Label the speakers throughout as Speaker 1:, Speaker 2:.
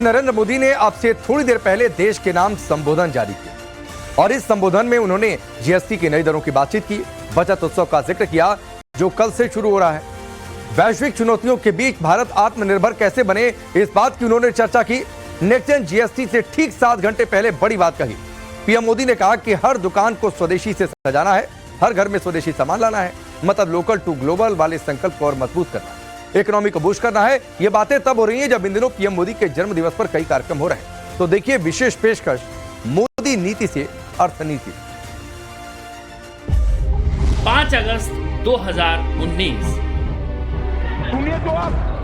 Speaker 1: नरेंद्र मोदी ने अब से थोड़ी देर पहले देश के नाम संबोधन जारी किया और इस संबोधन में उन्होंने जीएसटी की नई दरों की बातचीत की, बचत उत्सव का जिक्र किया जो कल से शुरू हो रहा है। वैश्विक चुनौतियों के बीच भारत आत्मनिर्भर कैसे बने, इस बात की उन्होंने चर्चा की। नेक्स्ट जेन जीएसटी से ठीक 7 घंटे पहले बड़ी बात कही। पीएम मोदी ने कहा कि हर दुकान को स्वदेशी से सजाना है, हर घर में स्वदेशी सामान लाना है, मतलब लोकल टू ग्लोबल वाले संकल्प को और मजबूत करना है, इकोनॉमी को बूस्ट करना है। ये बातें तब हो रही हैं जब इन दिनों पीएम मोदी के जन्म दिवस पर कई कार्यक्रम हो रहे हैं। तो देखिए विशेष पेशकश, मोदी नीति से अर्थनीति।
Speaker 2: 5 अगस्त 2019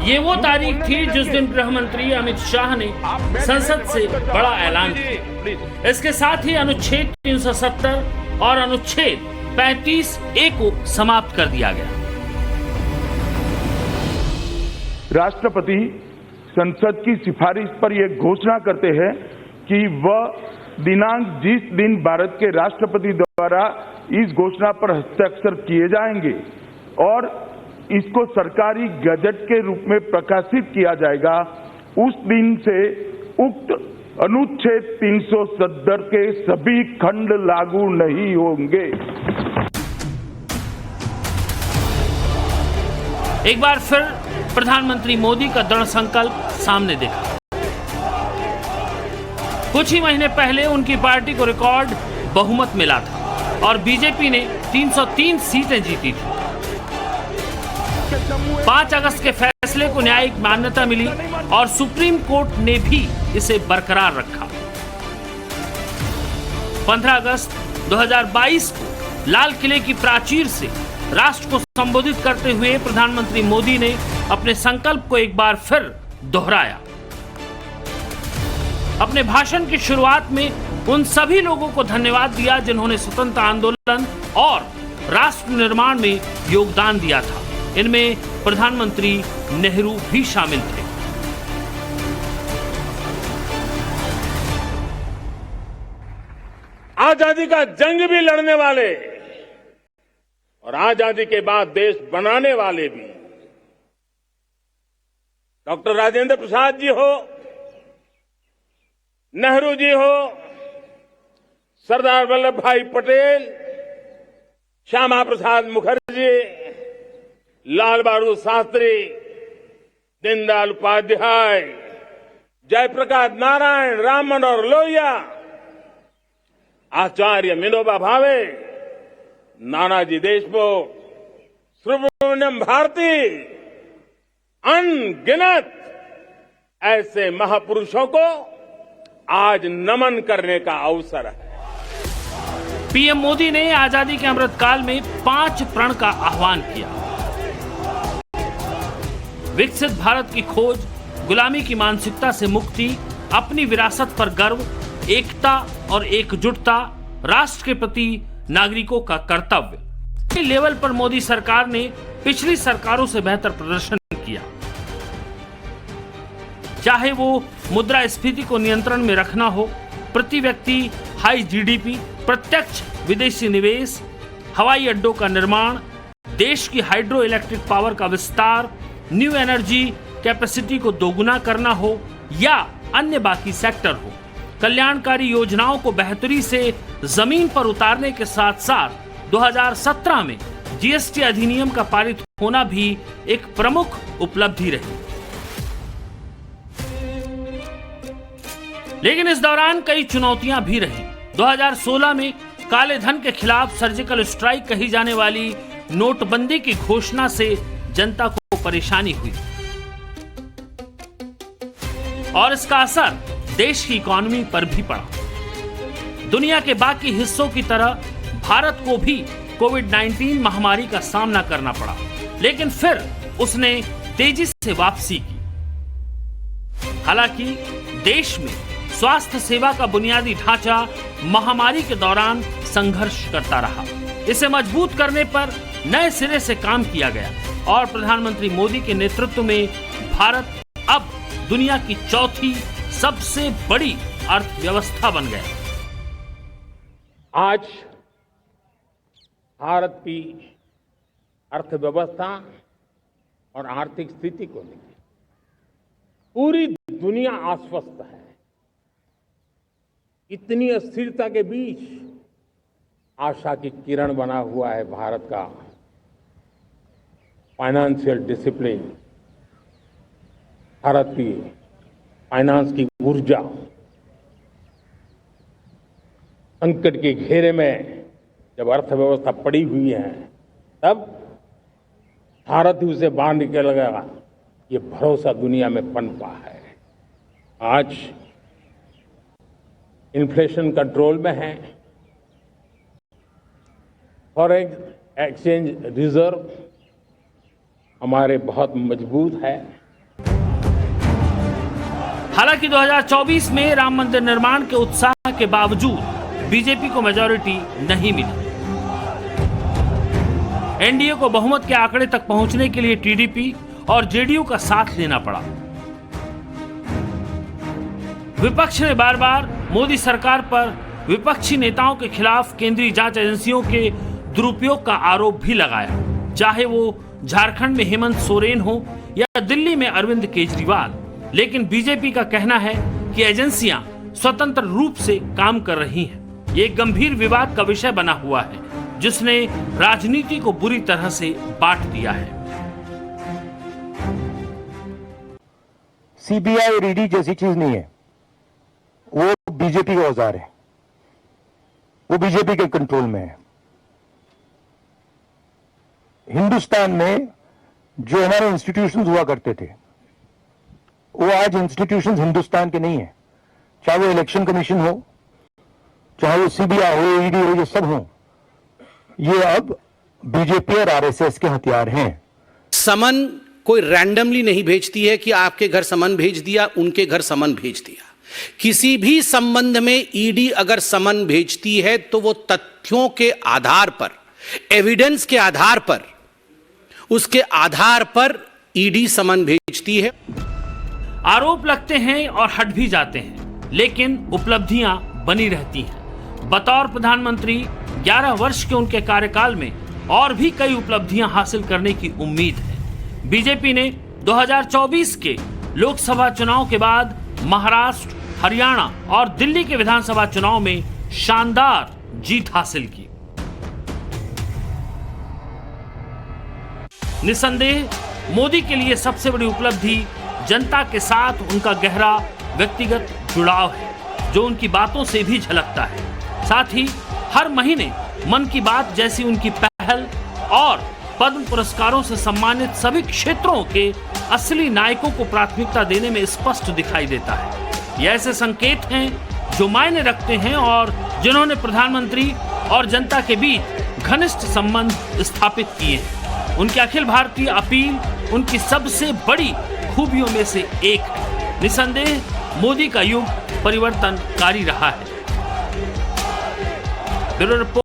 Speaker 2: ये वो तारीख थी जिस दिन गृह मंत्री अमित शाह ने संसद से बड़ा ऐलान किया। इसके साथ ही अनुच्छेद 370 और अनुच्छेद 35A को समाप्त कर दिया गया।
Speaker 3: राष्ट्रपति संसद की सिफारिश पर यह घोषणा करते हैं कि वह दिनांक जिस दिन भारत के राष्ट्रपति द्वारा इस घोषणा पर हस्ताक्षर किए जाएंगे और इसको सरकारी गजट के रूप में प्रकाशित किया जाएगा, उस दिन से उक्त अनुच्छेद 370 के सभी खंड लागू नहीं होंगे।
Speaker 2: एक बार फिर प्रधानमंत्री मोदी का दृढ़ संकल्प सामने दिखा। कुछ ही महीने पहले उनकी पार्टी को रिकॉर्ड बहुमत मिला था और बीजेपी ने 303 सीटें जीती थी। 5 अगस्त के फैसले को न्यायिक मान्यता मिली और सुप्रीम कोर्ट ने भी इसे बरकरार रखा। 15 अगस्त 2022 को लाल किले की प्राचीर से राष्ट्र को संबोधित करते हुए प्रधानमंत्री मोदी ने अपने संकल्प को एक बार फिर दोहराया। अपने भाषण की शुरुआत में उन सभी लोगों को धन्यवाद दिया जिन्होंने स्वतंत्रता आंदोलन और राष्ट्र निर्माण में योगदान दिया था। इनमें प्रधानमंत्री नेहरू भी शामिल थे।
Speaker 4: आजादी का जंग भी लड़ने वाले और आजादी के बाद देश बनाने वाले भी, डॉक्टर राजेंद्र प्रसाद जी हो, नेहरू जी हो, सरदार वल्लभ भाई पटेल, श्यामा प्रसाद मुखर्जी, लाल बहादुर शास्त्री, दीनदयाल उपाध्याय, जयप्रकाश नारायण, राम मनोहर लोहिया, आचार्य विनोबा भावे, नानाजी देशमुख, सुब्रमण्यम भारती, अनगिनत ऐसे महापुरुषों को आज नमन करने का अवसर है।
Speaker 2: पीएम मोदी ने आजादी के अमृत काल में 5 प्रण का आह्वान किया। विकसित भारत की खोज, गुलामी की मानसिकता से मुक्ति, अपनी विरासत पर गर्व, एकता और एकजुटता, राष्ट्र के प्रति नागरिकों का कर्तव्य। लेवल पर मोदी सरकार ने पिछली सरकारों से बेहतर प्रदर्शन किया। चाहे वो मुद्रास्फीति को नियंत्रण में रखना हो, प्रति व्यक्ति हाई जीडीपी, प्रत्यक्ष विदेशी निवेश, हवाई अड्डों का निर्माण, देश की हाइड्रो इलेक्ट्रिक पावर का विस्तार, न्यू एनर्जी कैपेसिटी को दोगुना करना हो या अन्य बाकी सेक्टर हो, कल्याणकारी योजनाओं को बेहतरी से जमीन पर उतारने के साथ साथ 2017 में जीएसटी अधिनियम का पारित होना भी एक प्रमुख उपलब्धि रही। लेकिन इस दौरान कई चुनौतियां भी रही। 2016 में काले धन के खिलाफ सर्जिकल स्ट्राइक कही जाने वाली नोटबंदी की घोषणा से जनता को परेशानी हुई और इसका असर देश की इकोनॉमी पर भी पड़ा। दुनिया के बाकी हिस्सों की तरह भारत को भी कोविड-19 महामारी का सामना करना पड़ा, लेकिन फिर उसने तेजी से वापसी की। हालांकि देश में स्वास्थ्य सेवा का बुनियादी ढांचा महामारी के दौरान संघर्ष करता रहा। इसे मजबूत करने पर नए सिरे से काम किया गया और प्रधानमंत्री मोदी के नेतृत्व में भारत अब दुनिया की चौथी सबसे बड़ी अर्थव्यवस्था बन गया।
Speaker 4: आज भारत की अर्थव्यवस्था और आर्थिक स्थिति को देखिए। पूरी दुनिया आश्वस्त है। इतनी अस्थिरता के बीच आशा की किरण बना हुआ है भारत का फाइनेंशियल डिसिप्लिन, भारत की फाइनेंस की ऊर्जा। संकट के घेरे में जब अर्थव्यवस्था पड़ी हुई है, तब भारत ही उसे बाहर निकलेगा, ये भरोसा दुनिया में पनपा है। आज इन्फ्लेशन कंट्रोल में है, फॉरेन एक्सचेंज रिजर्व हमारे बहुत मजबूत है।
Speaker 2: हालांकि 2024 में राम मंदिर निर्माण के उत्साह के बावजूद बीजेपी को मेजॉरिटी नहीं मिली। एनडीए को बहुमत के आंकड़े तक पहुंचने के लिए टीडीपी और जेडीयू का साथ लेना पड़ा। विपक्ष ने बार बार मोदी सरकार पर विपक्षी नेताओं के खिलाफ केंद्रीय जांच एजेंसियों के दुरुपयोग का आरोप भी लगाया, चाहे वो झारखंड में हेमंत सोरेन हो या दिल्ली में अरविंद केजरीवाल। लेकिन बीजेपी का कहना है कि एजेंसियां स्वतंत्र रूप से काम कर रही हैं। ये एक गंभीर विवाद का विषय बना हुआ है, जिसने राजनीति को बुरी तरह से बांट दिया है।
Speaker 5: सीबीआई और ईडी जैसी चीज नहीं है, वो बीजेपी का औजार है, वो बीजेपी के कंट्रोल में है। हिंदुस्तान में जो हमारे इंस्टीट्यूशंस हुआ करते थे, वो आज इंस्टीट्यूशंस हिंदुस्तान के नहीं है। चाहे वो इलेक्शन कमीशन हो, चाहे वो सीबीआई हो, ईडी हो, ये सब हो, ये अब बीजेपी और आरएसएस के हथियार हैं।
Speaker 6: समन कोई रैंडमली नहीं भेजती है कि आपके घर समन भेज दिया, उनके घर समन भेज दिया। किसी भी संबंध में ईडी अगर समन भेजती है तो वो तथ्यों के आधार पर, एविडेंस के आधार पर, उसके आधार पर ईडी समन भेजती है।
Speaker 2: आरोप लगते हैं और हट भी जाते हैं, लेकिन उपलब्धियां बनी रहती हैं। बतौर प्रधानमंत्री 11 वर्ष के उनके कार्यकाल में और भी कई उपलब्धियां हासिल करने की उम्मीद है। बीजेपी ने 2024 के लोकसभा चुनाव के बाद महाराष्ट्र, हरियाणा और दिल्ली के विधानसभा चुनाव में शानदार जीत हासिल की। निसंदेह मोदी के लिए सबसे बड़ी उपलब्धि जनता के साथ उनका गहरा व्यक्तिगत जुड़ाव है, जो उनकी बातों से भी झलकता है। साथ ही हर महीने मन की बात जैसी उनकी पहल और पद्म पुरस्कारों से सम्मानित सभी क्षेत्रों के असली नायकों को प्राथमिकता देने में स्पष्ट दिखाई देता है। ये ऐसे संकेत हैं जो मायने रखते हैं और जिन्होंने प्रधानमंत्री और जनता के बीच घनिष्ठ संबंध स्थापित किए हैं। उनकी अखिल भारतीय अपील उनकी सबसे बड़ी खूबियों में से एक है। निसंदेह मोदी का युग परिवर्तनकारी रहा है। Bureau report.